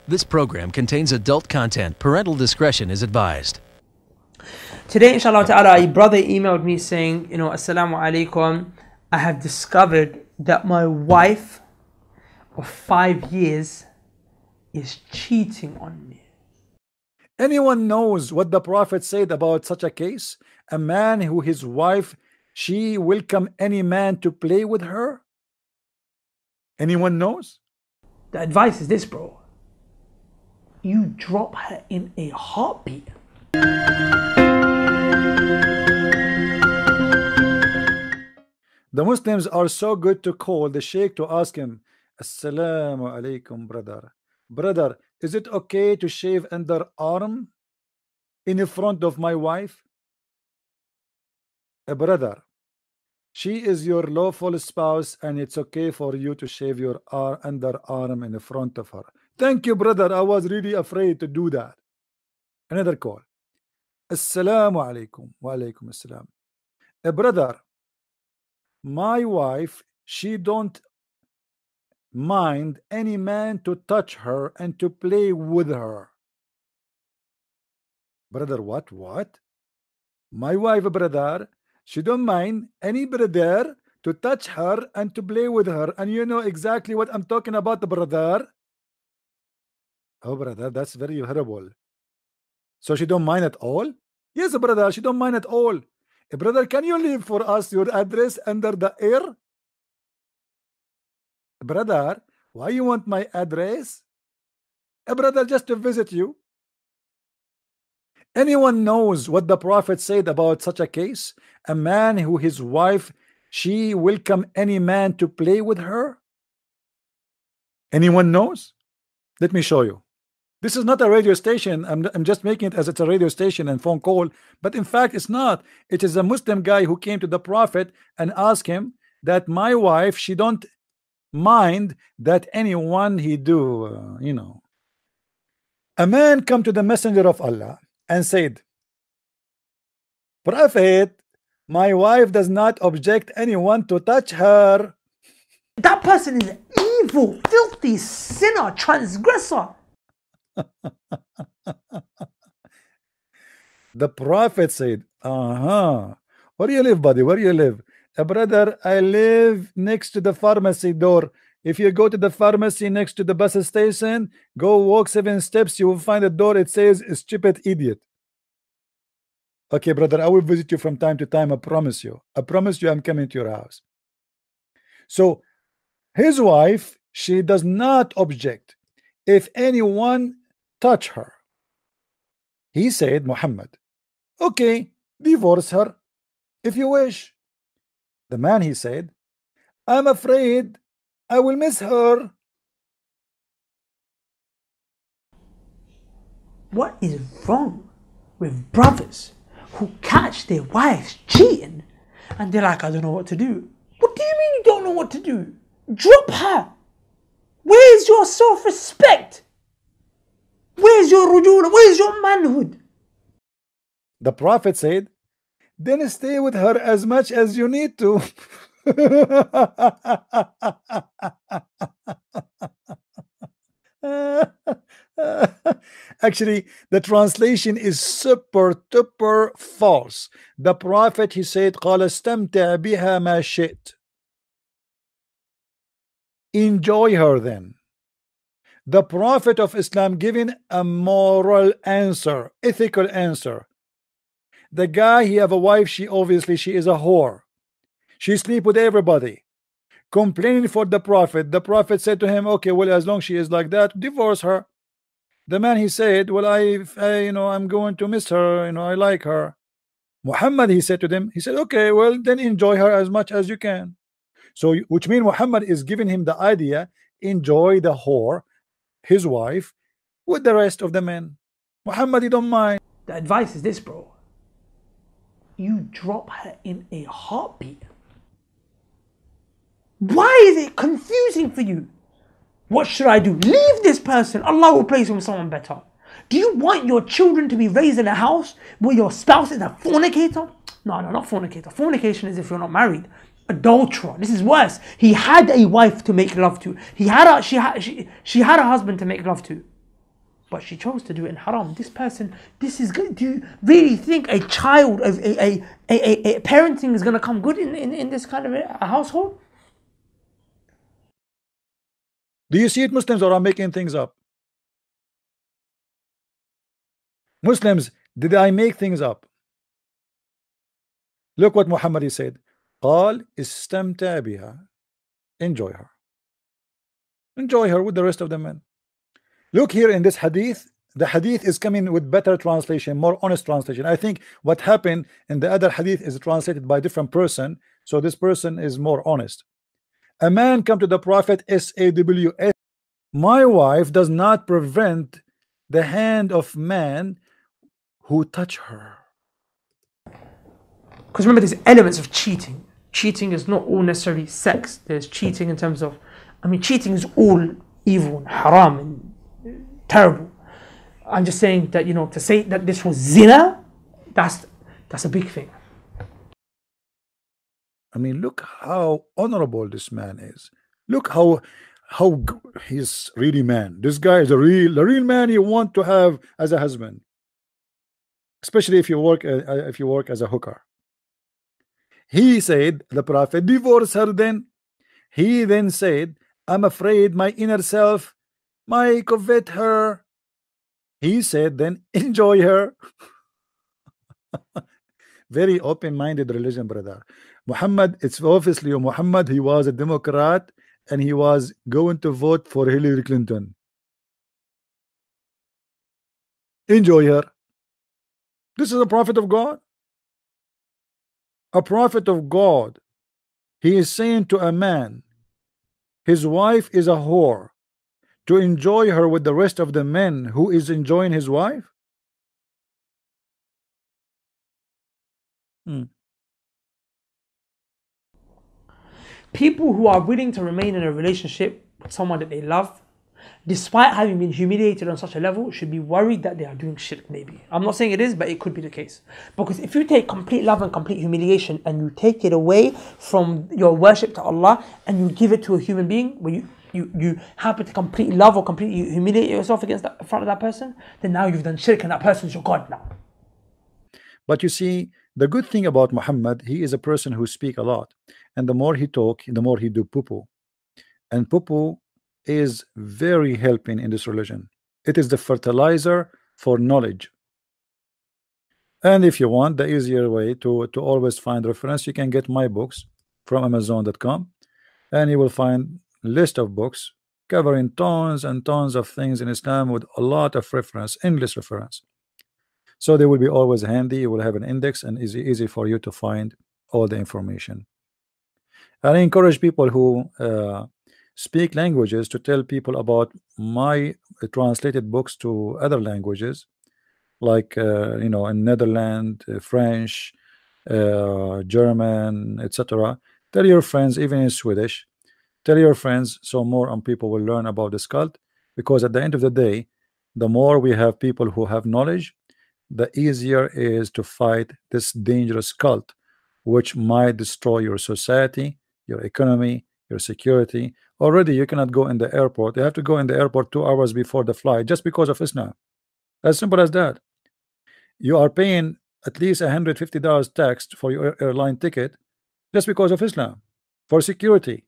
This program contains adult content. Parental discretion is advised. Today, inshallah ta'ala, a brother emailed me saying, Assalamu alaikum, I have discovered that my wife of 5 years is cheating on me. Anyone knows what the Prophet said about such a case? A man who his wife, she welcome any man to play with her? Anyone knows? The advice is this, bro. You drop her in a heartbeat. The Muslims are so good to call the sheikh to ask him, Assalamu alaikum, brother. Brother, is it okay to shave underarm in front of my wife? A brother, she is your lawful spouse and it's okay for you to shave your underarm in front of her. Thank you, brother. I was really afraid to do that. Another call. Assalamu alaikum. Wa alaikum assalam. A brother, my wife, she don't mind any man to touch her and to play with her. Brother, what? My wife, brother, she don't mind any brother to touch her and to play with her. And you know exactly what I'm talking about, the brother. Oh, brother, that's very horrible. So she don't mind at all? Yes, brother, she don't mind at all. Brother, can you leave for us your address under the air? Brother, why you want my address? Brother, just to visit you. Anyone knows what the Prophet said about such a case? A man who his wife, she welcome any man to play with her? Anyone knows? Let me show you. This is not a radio station. I'm just making it as it's a radio station and phone call, but in fact it's not. It is a Muslim guy who came to the Prophet and asked him that my wife, she don't mind that anyone he do, A man come to the Messenger of Allah and said, Prophet, my wife does not object anyone to touch her. That person is evil, filthy, sinner, transgressor. The Prophet said, where do you live, buddy? Where do you live? Brother, I live next to the pharmacy door. If you go to the pharmacy next to the bus station, go walk 7 steps, you will find a door. It says, stupid idiot. Okay, brother, I will visit you from time to time. I promise you. I promise you I'm coming to your house. So his wife, she does not object if anyone touch her. He said, Muhammad, okay, divorce her if you wish. The man, he said, I'm afraid I will miss her. What is wrong with brothers who catch their wives cheating and they're like, I don't know what to do? What do you mean you don't know what to do? Drop her. Where's your self-respect? Where's your rujula? Where's your manhood? The Prophet said, then stay with her as much as you need to. Actually, the translation is super duper false. The Prophet, he said, قال استمتع بها ما شئت. Enjoy her then. The Prophet of Islam giving a moral answer, ethical answer. The guy, he have a wife, she is a whore. She sleep with everybody. Complaining for the Prophet. The Prophet said to him, okay, well, as long as she is like that, divorce her. The man, he said, well, I'm going to miss her, I like her. Muhammad, he said to them, he said, okay, well, then enjoy her as much as you can. So, which means Muhammad is giving him the idea, enjoy the whore, his wife, with the rest of the men. Muhammad, he don't mind. The advice is this, bro. You drop her in a heartbeat. Why is it confusing for you? What should I do? Leave this person. Allah will place him with someone better. Do you want your children to be raised in a house where your spouse is a fornicator? No, not fornicator. Fornication is if you're not married. Adulterer. This is worse. He had a wife to make love to. She had a husband to make love to. but she chose to do it in haram. This person, this is good. Do you really think a child of a parenting is going to come good in this kind of a household? Do you see it, Muslims, or I'm making things up? Muslims, did I make things up? Look what Muhammad said. قال استمتع بها. Enjoy her. Enjoy her with the rest of the men. Look here in this hadith. The hadith is coming with better translation, more honest translation. I think what happened in the other hadith is translated by a different person, so this person is more honest. A man come to the Prophet, S-A-W-S. My wife does not prevent the hand of man who touch her. Because remember, there's elements of cheating. Cheating is not all necessarily sex. There's cheating in terms of, I mean, cheating is all evil and haram and terrible. I'm just saying that, you know, to say that this was zina, that's a big thing. I mean, look how honorable this man is. Look how he's really man. This guy is the real man you want to have as a husband, especially if you work as a hooker. He said, the Prophet, divorce her then. He then said, I'm afraid my inner self might covet her. He said, then enjoy her. Very open-minded religion, brother. Muhammad, it's obviously Muhammad, he was a Democrat and he was going to vote for Hillary Clinton. Enjoy her. This is a prophet of God. A prophet of God. He is saying to a man, his wife is a whore, to enjoy her with the rest of the men who is enjoying his wife. People who are willing to remain in a relationship with someone that they love, despite having been humiliated on such a level, should be worried that they are doing shirk. Maybe I'm not saying it is, but it could be the case. Because if you take complete love and complete humiliation and you take it away from your worship to Allah and you give it to a human being, where you happen to completely love or completely humiliate yourself against in front of that person, then now you've done shirk and that person is your God now. But you see, the good thing about Muhammad, he is a person who speak a lot, and the more he talk, the more he do poo-poo. And poo-poo is very helping in this religion. It is the fertilizer for knowledge. And if you want the easier way to always find reference, you can get my books from Amazon.com, and you will find list of books covering tons and tons of things in Islam with a lot of reference, endless reference. So they will be always handy. You will have an index and easy for you to find all the information. And I encourage people who speak languages to tell people about my translated books to other languages, like you know, in Netherlands, French, German, etc. Tell your friends, even in Swedish, tell your friends, so more people will learn about this cult. Because at the end of the day, the more we have people who have knowledge, the easier is to fight this dangerous cult, which might destroy your society, your economy, your security. Already you cannot go in the airport. You have to go in the airport 2 hours before the flight just because of Islam. As simple as that. You are paying at least $150 tax for your airline ticket just because of Islam, for security.